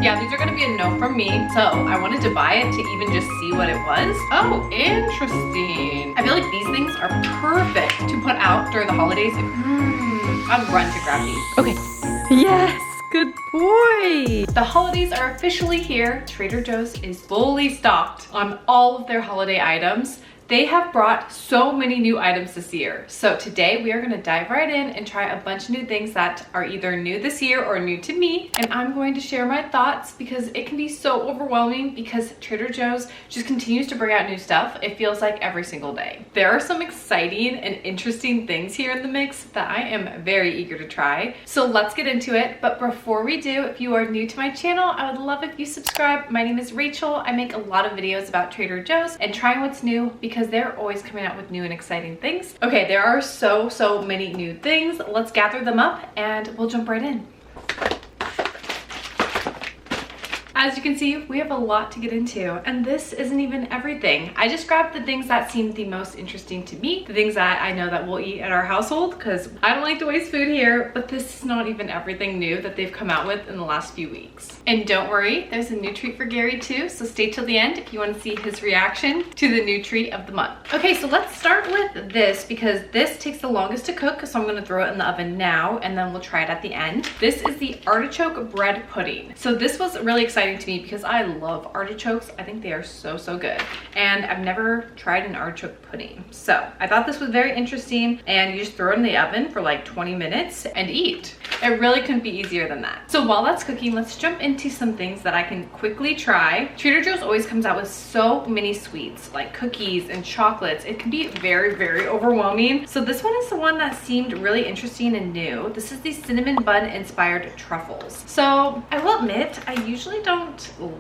Yeah, these are gonna be a no from me. So I wanted to buy it to even just see what it was. Oh, interesting. I feel like these things are perfect to put out during the holidays. I'd run to grab these. Okay. Yes, good boy. The holidays are officially here. Trader Joe's is fully stocked on all of their holiday items. They have brought so many new items this year. So today we are gonna dive right in and try a bunch of new things that are either new this year or new to me. And I'm going to share my thoughts because it can be so overwhelming because Trader Joe's just continues to bring out new stuff. It feels like every single day. There are some exciting and interesting things here in the mix that I am very eager to try. So let's get into it. But before we do, if you are new to my channel, I would love if you subscribe. My name is Rachel. I make a lot of videos about Trader Joe's and trying what's new because they're always coming out with new and exciting things. Okay, there are so many new things. Let's gather them up and we'll jump right in. As you can see, we have a lot to get into, and this isn't even everything. I just grabbed the things that seemed the most interesting to me, the things that I know that we'll eat at our household, because I don't like to waste food here, but this is not even everything new that they've come out with in the last few weeks. And don't worry, there's a new treat for Gary too, so stay till the end if you want to see his reaction to the new treat of the month. Okay, so let's start with this because this takes the longest to cook, so I'm gonna throw it in the oven now, and then we'll try it at the end. This is the artichoke bread pudding. So this was really exciting to me because I love artichokes. I think they are so good, and I've never tried an artichoke pudding, so I thought this was very interesting. And you just throw it in the oven for like 20 minutes and eat. It really couldn't be easier than that. So while that's cooking, let's jump into some things that I can quickly try. Trader Joe's always comes out with so many sweets like cookies and chocolates. It can be very overwhelming. So this one is the one that seemed really interesting and new. This is the cinnamon bun inspired truffles. So I will admit, I usually don't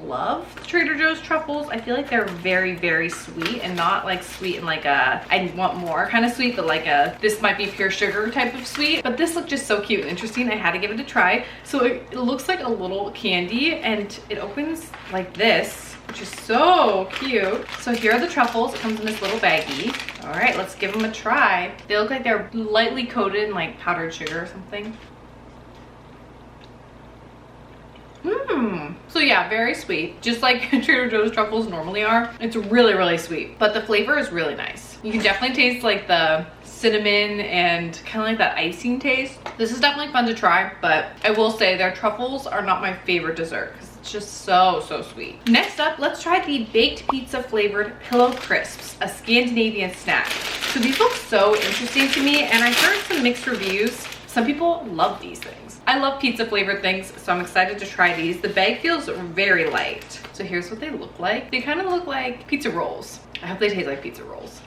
love Trader Joe's truffles. I feel like they're very sweet, and not like sweet in like a I want more kind of sweet, but like a this might be pure sugar type of sweet. But this looked just so cute and interesting. I had to give it a try. So it looks like a little candy, and it opens like this, which is so cute. So here are the truffles. It comes in this little baggie. All right, let's give them a try. They look like they're lightly coated in like powdered sugar or something. So yeah, very sweet, just like Trader Joe's truffles normally are. It's really sweet, but the flavor is really nice. You can definitely taste like the cinnamon and kind of like that icing taste. This is definitely fun to try, but I will say their truffles are not my favorite dessert because it's just so sweet. Next up, let's try the baked pizza flavored pillow crisps, a Scandinavian snack. So these look so interesting to me, and I heard some mixed reviews. Some people love these things. I love pizza flavored things, so I'm excited to try these. The bag feels very light. So here's what they look like. They kind of look like pizza rolls. I hope they taste like pizza rolls.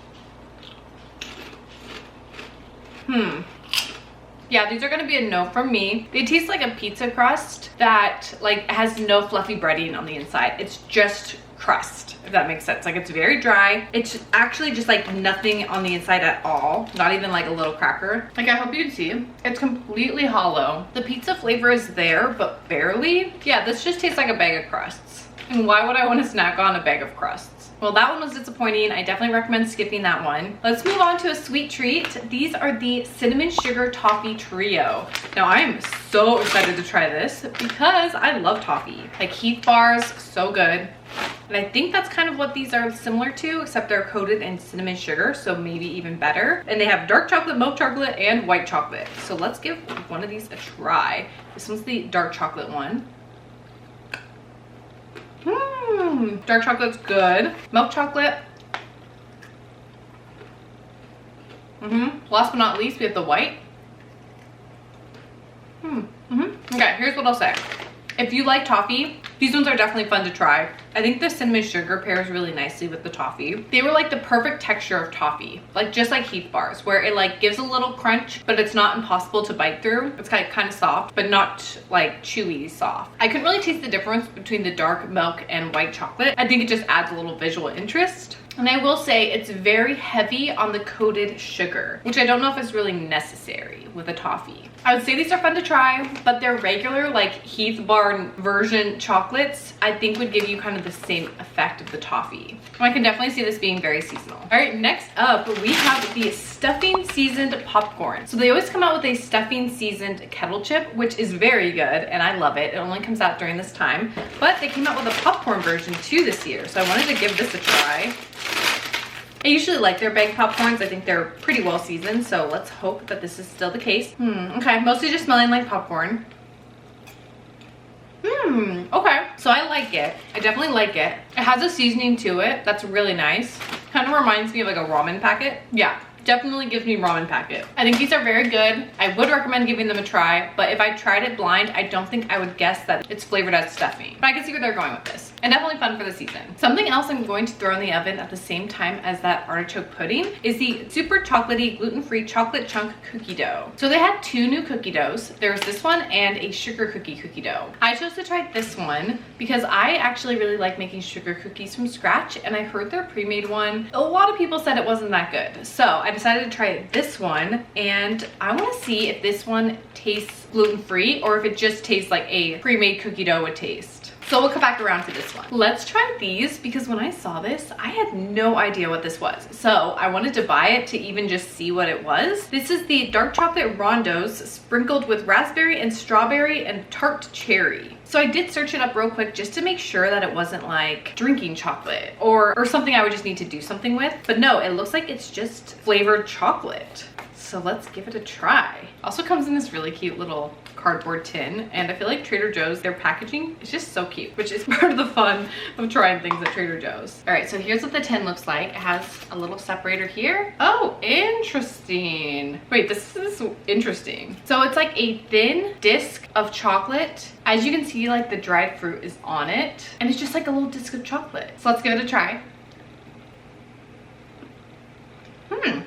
Yeah, these are gonna be a no from me. They taste like a pizza crust that like has no fluffy breading on the inside. It's just crust, if that makes sense. Like, it's very dry. It's actually just like nothing on the inside at all, not even like a little cracker. Like, I hope you can see it's completely hollow. The pizza flavor is there, but barely. Yeah, this just tastes like a bag of crusts. And why would I want to snack on a bag of crusts? Well, that one was disappointing. I definitely recommend skipping that one. Let's move on to a sweet treat. These are the cinnamon sugar toffee trio. Now, I am so excited to try this because I love toffee. Like, Heath bars, so good. And I think that's kind of what these are similar to, except they're coated in cinnamon sugar, so maybe even better. And they have dark chocolate, milk chocolate, and white chocolate. So let's give one of these a try. This one's the dark chocolate one. Dark chocolate's good. Milk chocolate. Last but not least, we have the white. Okay, here's what I'll say. If you like toffee, these ones are definitely fun to try. I think the cinnamon sugar pairs really nicely with the toffee. They were like the perfect texture of toffee, like just like Heath bars, where it like gives a little crunch, but it's not impossible to bite through. It's kind of soft, but not like chewy soft. I couldn't really taste the difference between the dark milk and white chocolate. I think it just adds a little visual interest. And I will say it's very heavy on the coated sugar, which I don't know if is really necessary with a toffee. I would say these are fun to try, but their regular like Heath bar version chocolates, I think would give you kind of the same effect of the toffee. I can definitely see this being very seasonal. All right, next up, we have the stuffing seasoned popcorn. So they always come out with a stuffing seasoned kettle chip, which is very good, and I love it. It only comes out during this time, but they came out with a popcorn version too this year, so I wanted to give this a try. I usually like their baked popcorns. I think they're pretty well seasoned, so let's hope that this is still the case. Okay, mostly just smelling like popcorn. Okay, so I like it. I definitely like it. It has a seasoning to it that's really nice. Kind of reminds me of like a ramen packet. Yeah, definitely gives me ramen packet. I think these are very good. I would recommend giving them a try, but if I tried it blind, I don't think I would guess that it's flavored as stuffing. But I can see where they're going with this. And definitely fun for the season. Something else I'm going to throw in the oven at the same time as that artichoke pudding is the super chocolatey gluten-free chocolate chunk cookie dough. So they had two new cookie doughs. There's this one and a sugar cookie dough. I chose to try this one because I actually really like making sugar cookies from scratch, and I heard their pre-made one, a lot of people said it wasn't that good. So I decided to try this one, and I want to see if this one tastes gluten-free or if it just tastes like a pre-made cookie dough would taste. So we'll come back around to this one. Let's try these because when I saw this, I had no idea what this was. So I wanted to buy it to even just see what it was. This is the dark chocolate Rondos sprinkled with raspberry and strawberry and tart cherry. So I did search it up real quick just to make sure that it wasn't like drinking chocolate or something I would just need to do something with. But no, it looks like it's just flavored chocolate. So let's give it a try. Also comes in this really cute little cardboard tin, and I feel like Trader Joe's, their packaging is just so cute, which is part of the fun of trying things at Trader Joe's. All right, so here's what the tin looks like. It has a little separator here. Oh, interesting. Wait, this is interesting. So it's like a thin disc of chocolate. As you can see, like the dried fruit is on it, and it's just like a little disc of chocolate. So let's give it a try.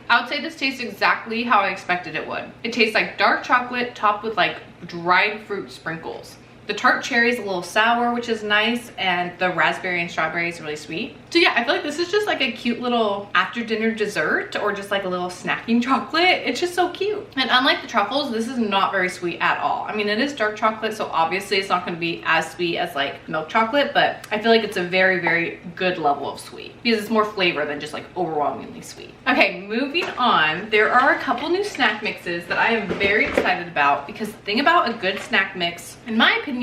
I would say this tastes exactly how I expected it would. It tastes like dark chocolate topped with like dried fruit sprinkles. The tart cherry is a little sour, which is nice, and the raspberry and strawberry is really sweet. So yeah, I feel like this is just like a cute little after dinner dessert or just like a little snacking chocolate. It's just so cute. And unlike the truffles, this is not very sweet at all. I mean, it is dark chocolate, so obviously it's not going to be as sweet as like milk chocolate, but I feel like it's a very, very good level of sweet because it's more flavor than just like overwhelmingly sweet. Okay, moving on. There are a couple new snack mixes that I am very excited about because the thing about a good snack mix, in my opinion,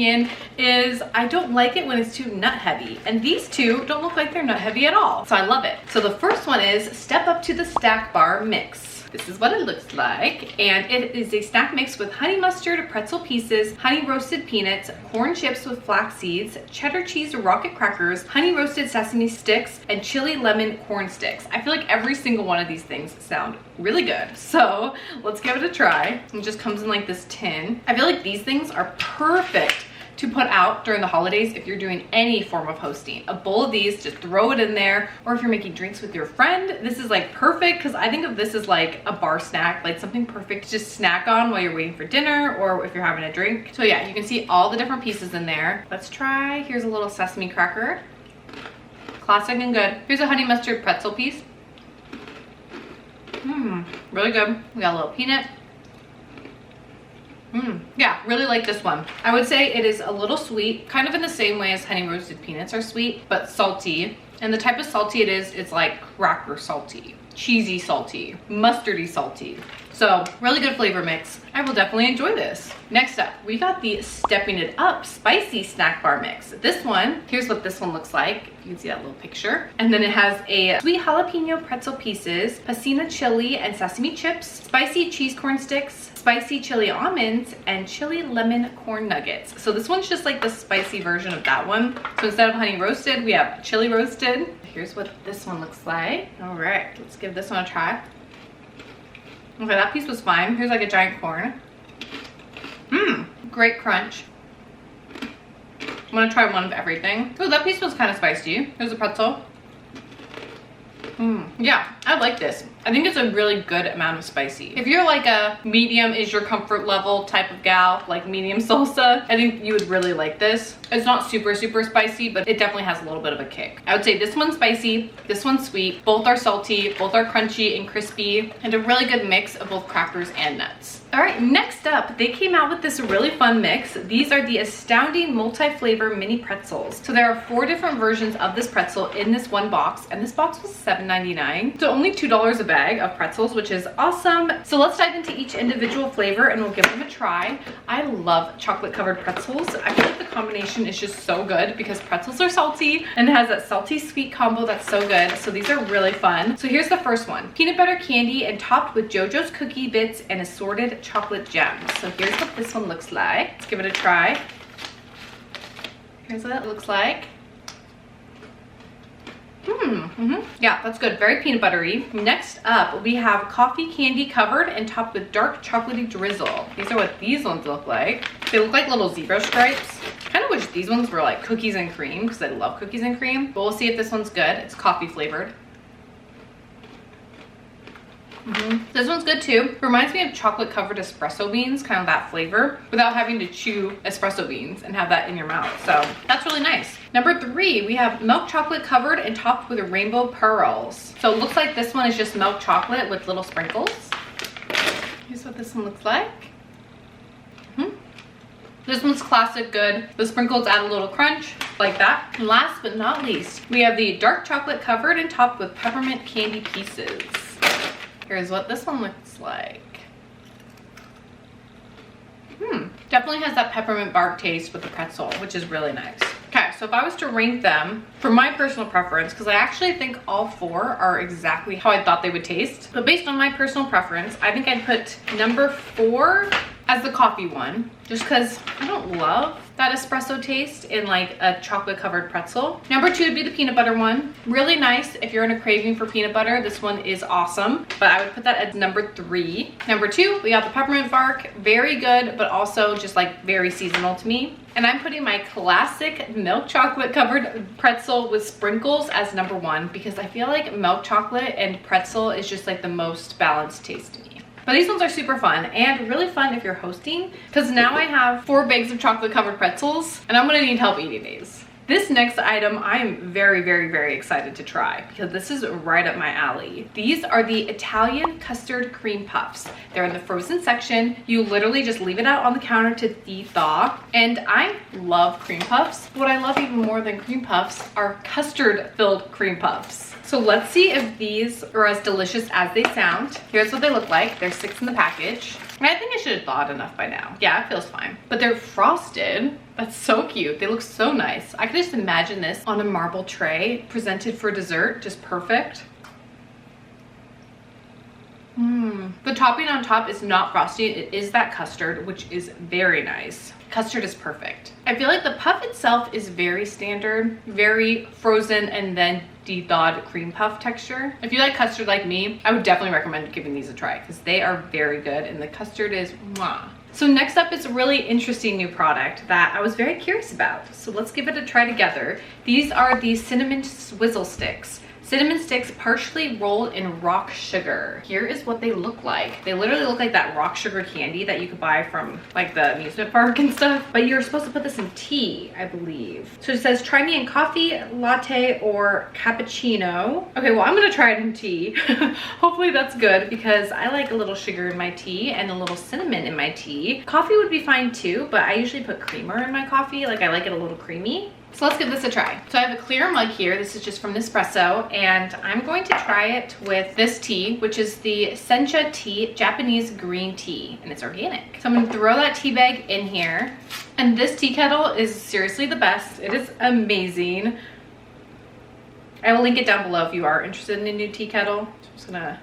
is I don't like it when it's too nut heavy, and these two don't look like they're nut heavy at all, so I love it. So the first one is Step Up to the Stack Bar Mix. This is what it looks like, and it is a snack mix with honey mustard, pretzel pieces, honey roasted peanuts, corn chips with flax seeds, cheddar cheese rocket crackers, honey roasted sesame sticks, and chili lemon corn sticks. I feel like every single one of these things sound really good, so let's give it a try. It just comes in like this tin. I feel like these things are perfect to put out during the holidays if you're doing any form of hosting. A bowl of these, just throw it in there, or if you're making drinks with your friend, this is like perfect because I think of this as like a bar snack, like something perfect to just snack on while you're waiting for dinner or if you're having a drink. So yeah, you can see all the different pieces in there. Let's try, here's a little sesame cracker. Classic and good. Here's a honey mustard pretzel piece. Really good. We got a little peanut. Yeah, really like this one. I would say it is a little sweet, kind of in the same way as honey roasted peanuts are sweet, but salty. And the type of salty it is, it's like cracker salty, cheesy salty, mustardy salty. So really good flavor mix. I will definitely enjoy this. Next up, we got the Stepping It Up Spicy Snack Bar Mix. This one, here's what this one looks like. You can see that little picture. And then it has a sweet jalapeno pretzel pieces, pasina chili and sesame chips, spicy cheese corn sticks, spicy chili almonds, and chili lemon corn nuggets. So this one's just like the spicy version of that one. So instead of honey roasted, we have chili roasted. Here's what this one looks like. All right, let's give this one a try. Okay, that piece was fine. Here's like a giant corn. Great crunch. I'm gonna try one of everything. Oh, that piece was kind of spicy. Here's a pretzel. Yeah, I like this. I think it's a really good amount of spicy. If you're like a medium is your comfort level type of gal, like medium salsa, I think you would really like this. It's not super spicy, but it definitely has a little bit of a kick. I would say this one's spicy, this one's sweet. Both are salty, both are crunchy and crispy, and a really good mix of both crackers and nuts. All right, next up, they came out with this really fun mix. These are the Astounding Multi-Flavor Mini Pretzels. So there are 4 different versions of this pretzel in this one box, and this box was $7.99. So only $2 a bag of pretzels, which is awesome. So let's dive into each individual flavor and we'll give them a try. I love chocolate covered pretzels. I feel like the combination is just so good because pretzels are salty and it has that salty sweet combo that's so good. So these are really fun. So here's the first one. Peanut butter candy and topped with JoJo's cookie bits and assorted chocolate gems. So here's what this one looks like. Let's give it a try. Here's what it looks like. Yeah, that's good. Very peanut buttery. Next up, we have coffee candy covered and topped with dark chocolatey drizzle. These are what these ones look like. They look like little zebra stripes. Kind of wish these ones were like cookies and cream because I love cookies and cream. But we'll see if this one's good. It's coffee flavored. This one's good too. Reminds me of chocolate covered espresso beans, kind of that flavor, without having to chew espresso beans and have that in your mouth. So that's really nice. Number 3, we have milk chocolate covered and topped with rainbow pearls. So it looks like this one is just milk chocolate with little sprinkles. Here's what this one looks like. This one's classic good. The sprinkles add a little crunch like that. And last but not least, we have the dark chocolate covered and topped with peppermint candy pieces. Here's what this one looks like. Definitely has that peppermint bark taste with the pretzel, which is really nice. Okay, so if I was to rank them for my personal preference, because I actually think all 4 are exactly how I thought they would taste, but based on my personal preference, I think I'd put number 4 as the coffee one, just because I don't love that espresso taste in like a chocolate covered pretzel. Number 2 would be the peanut butter one. Really nice if you're in a craving for peanut butter. This one is awesome, but I would put that at number 3. Number 2, we got the peppermint bark. Very good, but also just like very seasonal to me. And I'm putting my classic milk chocolate covered pretzel with sprinkles as number 1 because I feel like milk chocolate and pretzel is just like the most balanced taste to me. But these ones are super fun and really fun if you're hosting, because now I have 4 bags of chocolate covered pretzels and I'm gonna need help eating these. This next item I am very excited to try because this is right up my alley. These are the Italian custard cream puffs. They're in the frozen section. You literally just leave it out on the counter to de-thaw. And I love cream puffs. What I love even more than cream puffs are custard filled cream puffs. So let's see if these are as delicious as they sound. Here's what they look like. There's 6 in the package. And I think I should have thawed enough by now. Yeah, it feels fine. But they're frosted. That's so cute. They look so nice. I could just imagine this on a marble tray, presented for dessert, just perfect. The topping on top is not frosty. It is that custard, which is very nice. Custard is perfect. I feel like the puff itself is very standard, very frozen and then de-thawed cream puff texture. If you like custard like me, I would definitely recommend giving these a try because they are very good and the custard is mwah. So next up is a really interesting new product that I was very curious about. So let's give it a try together. These are the Cinnamon Swizzle Sticks. Cinnamon sticks partially rolled in rock sugar. Here is what they look like. They literally look like that rock sugar candy that you could buy from like the amusement park and stuff. But you're supposed to put this in tea, I believe. So it says, try me in coffee, latte, or cappuccino. Okay, well, I'm gonna try it in tea. Hopefully that's good because I like a little sugar in my tea and a little cinnamon in my tea. Coffee would be fine too, but I usually put creamer in my coffee. Like I like it a little creamy. So let's give this a try. So I have a clear mug here. This is just from Nespresso, and I'm going to try it with this tea, which is the Sencha tea, Japanese green tea, and it's organic. So I'm gonna throw that tea bag in here. And this tea kettle is seriously the best. It is amazing. I will link it down below if you are interested in a new tea kettle. So I'm just gonna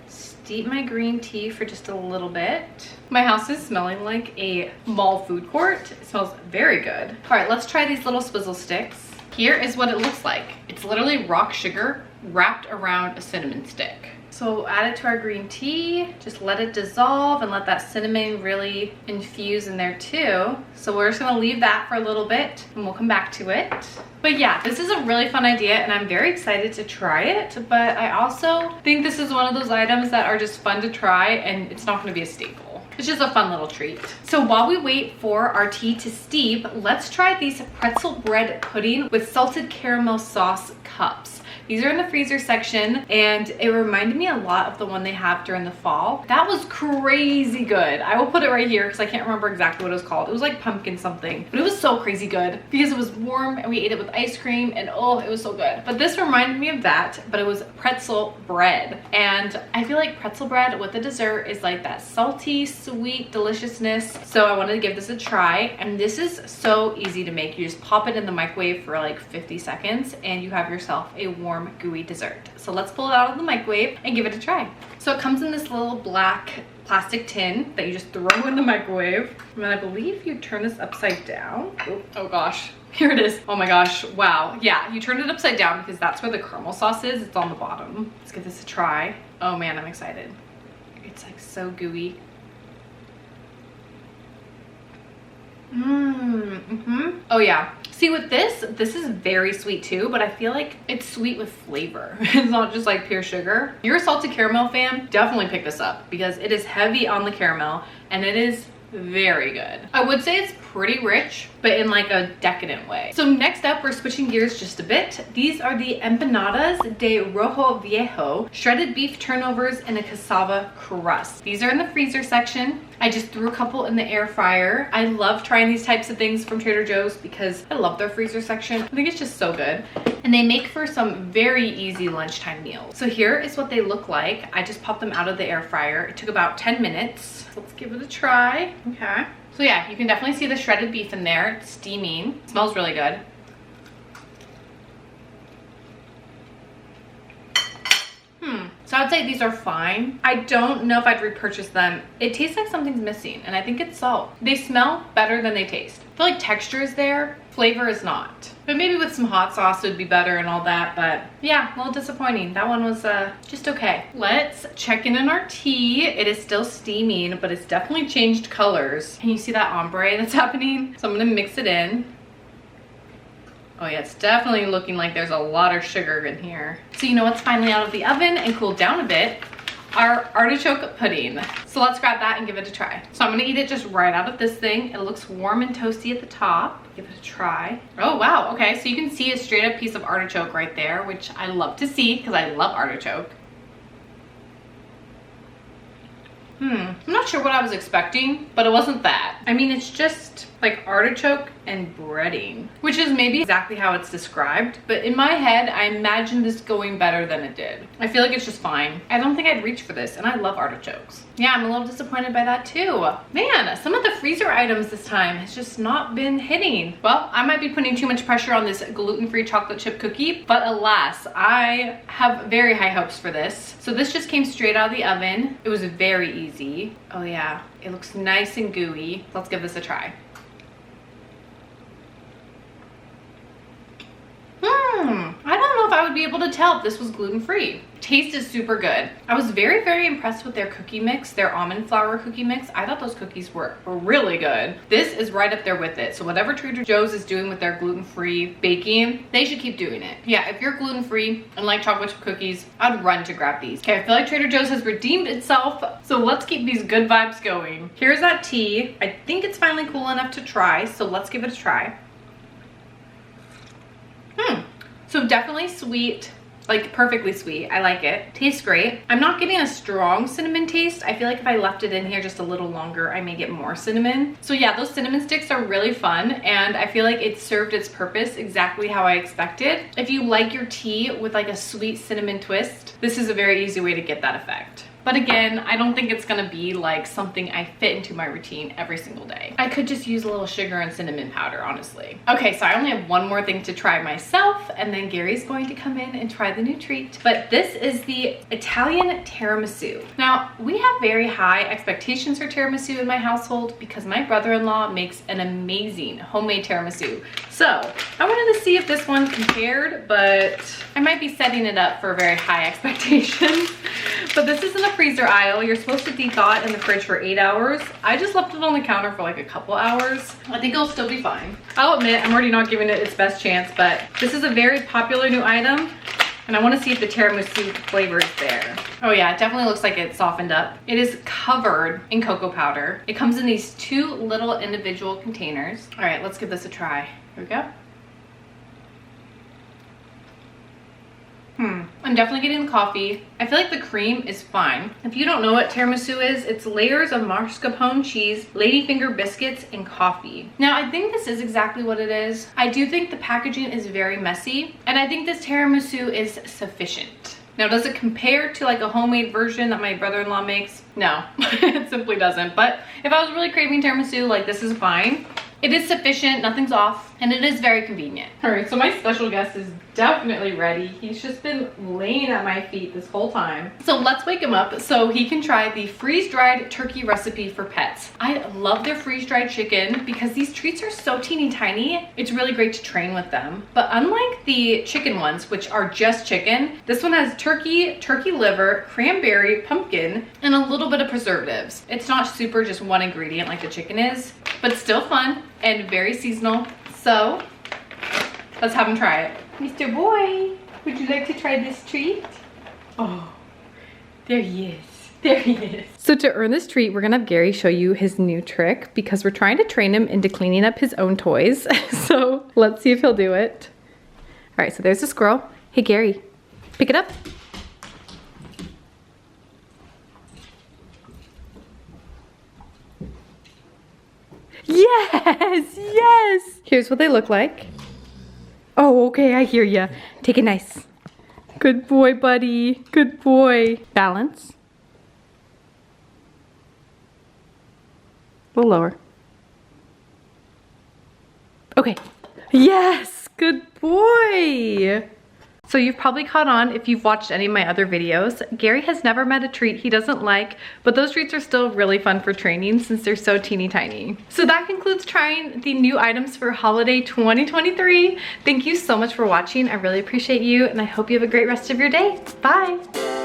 steep my green tea for just a little bit. My house is smelling like a mall food court. It smells very good. All right, let's try these little Swizzle sticks. Here is what it looks like. It's literally rock sugar wrapped around a cinnamon stick. So add it to our green tea, just let it dissolve and let that cinnamon really infuse in there too. So we're just gonna leave that for a little bit and we'll come back to it. But yeah, this is a really fun idea and I'm very excited to try it, but I also think this is one of those items that are just fun to try and it's not gonna be a staple. It's just a fun little treat. So while we wait for our tea to steep, let's try these pretzel bread pudding with salted caramel sauce cups. These are in the freezer section and it reminded me a lot of the one they have during the fall. That was crazy good. I will put it right here because I can't remember exactly what it was called. It was like pumpkin something, but it was so crazy good because it was warm and we ate it with ice cream and oh, it was so good. But this reminded me of that, but it was pretzel bread. And I feel like pretzel bread with the dessert is like that salty, sweet deliciousness. So I wanted to give this a try. And this is so easy to make. You just pop it in the microwave for like 50 seconds and you have yourself a warm gooey dessert. So let's pull it out of the microwave and give it a try. So it comes in this little black plastic tin that you just throw in the microwave. And then I believe you turn this upside down. Oh gosh, here it is. Oh my gosh, wow. Yeah, you turn it upside down because that's where the caramel sauce is. It's on the bottom. Let's give this a try. Oh man, I'm excited. It's like so gooey. Oh yeah. See with this is very sweet too, but I feel like it's sweet with flavor. It's not just like pure sugar. If you're a salted caramel fan, definitely pick this up because it is heavy on the caramel and it is very good. I would say it's pretty rich, but in like a decadent way. So next up, we're switching gears just a bit. These are the Empanadas de Rojo Vijo, shredded beef turnovers in a cassava crust. These are in the freezer section. I just threw a couple in the air fryer. I love trying these types of things from Trader Joe's because I love their freezer section. I think it's just so good. And they make for some very easy lunchtime meals. So here is what they look like. I just popped them out of the air fryer. It took about 10 minutes. Let's give it a try. Okay. So yeah, you can definitely see the shredded beef in there. It's steaming. It smells really good. So I would say these are fine. I don't know if I'd repurchase them. It tastes like something's missing and I think it's salt. They smell better than they taste. I feel like texture is there, flavor is not. But maybe with some hot sauce it would be better and all that, but yeah, a little disappointing. That one was just okay. Let's check in our tea. It is still steaming, but it's definitely changed colors. Can you see that ombre that's happening? So I'm gonna mix it in. Oh yeah, it's definitely looking like there's a lot of sugar in here. So you know what's finally out of the oven and cooled down a bit? Our artichoke pudding. So let's grab that and give it a try. So I'm gonna eat it just right out of this thing. It looks warm and toasty at the top. Give it a try. Oh wow, okay, so you can see a straight up piece of artichoke right there, which I love to see because I love artichoke. I'm not sure what I was expecting, but it wasn't that. I mean, it's just like artichoke and breading, which is maybe exactly how it's described. But in my head, I imagined this going better than it did. I feel like it's just fine. I don't think I'd reach for this, and I love artichokes. Yeah, I'm a little disappointed by that too. Man, some of the freezer items this time has just not been hitting. Well, I might be putting too much pressure on this gluten-free chocolate chip cookie, but alas, I have very high hopes for this. So this just came straight out of the oven. It was very easy. Oh yeah, it looks nice and gooey. Let's give this a try. I don't know if I would be able to tell if this was gluten-free. Taste is super good. I was very, very impressed with their cookie mix, their almond flour cookie mix. I thought those cookies were really good. This is right up there with it. So whatever Trader Joe's is doing with their gluten-free baking, they should keep doing it. Yeah, if you're gluten-free and like chocolate chip cookies, I'd run to grab these. Okay, I feel like Trader Joe's has redeemed itself. So let's keep these good vibes going. Here's that tea. I think it's finally cool enough to try. So let's give it a try. So definitely sweet, like perfectly sweet. I like it. Tastes great. I'm not getting a strong cinnamon taste. I feel like if I left it in here just a little longer, I may get more cinnamon. So yeah, those cinnamon sticks are really fun and I feel like it served its purpose exactly how I expected. If you like your tea with like a sweet cinnamon twist, this is a very easy way to get that effect. But again, I don't think it's gonna be like something I fit into my routine every single day. I could just use a little sugar and cinnamon powder, honestly. Okay, so I only have one more thing to try myself, and then Gary's going to come in and try the new treat. But this is the Italian tiramisu. Now, we have very high expectations for tiramisu in my household because my brother-in-law makes an amazing homemade tiramisu. So I wanted to see if this one compared, but I might be setting it up for very high expectations. But this is in the freezer aisle. You're supposed to de-thaw it in the fridge for 8 hours. I just left it on the counter for like a couple hours. I think it'll still be fine. I'll admit, I'm already not giving it its best chance, but this is a very popular new item. And I want to see if the tiramisu flavor is there. Oh yeah, it definitely looks like it's softened up. It is covered in cocoa powder. It comes in these 2 little individual containers. All right, let's give this a try. Here we go. I'm definitely getting the coffee. I feel like the cream is fine. If you don't know what tiramisu is, it's layers of mascarpone cheese, ladyfinger biscuits, and coffee. Now, I think this is exactly what it is. I do think the packaging is very messy, and I think this tiramisu is sufficient. Now, does it compare to like a homemade version that my brother-in-law makes? No, it simply doesn't. But if I was really craving tiramisu, like this is fine. It is sufficient, nothing's off, and it is very convenient. All right, so my special guest is definitely ready. He's just been laying at my feet this whole time. So let's wake him up so he can try the freeze-dried turkey recipe for pets. I love their freeze-dried chicken because these treats are so teeny tiny. It's really great to train with them. But unlike the chicken ones, which are just chicken, this one has turkey, turkey liver, cranberry, pumpkin, and a little bit of preservatives. It's not super just one ingredient like the chicken is, but still fun and very seasonal. So let's have him try it. Mr. Boy, would you like to try this treat? Oh, there he is. There he is. So to earn this treat, we're gonna have Gary show you his new trick because we're trying to train him into cleaning up his own toys. So let's see if he'll do it. All right, so there's the squirrel. Hey, Gary, pick it up. Yes, yes. Here's what they look like. Oh, okay, I hear ya. Take it nice. Good boy, buddy. Good boy. Balance. A little lower. Okay. Yes, good boy. So you've probably caught on if you've watched any of my other videos. Gary has never met a treat he doesn't like, but those treats are still really fun for training since they're so teeny tiny. So that concludes trying the new items for holiday 2023. Thank you so much for watching. I really appreciate you, and I hope you have a great rest of your day. Bye.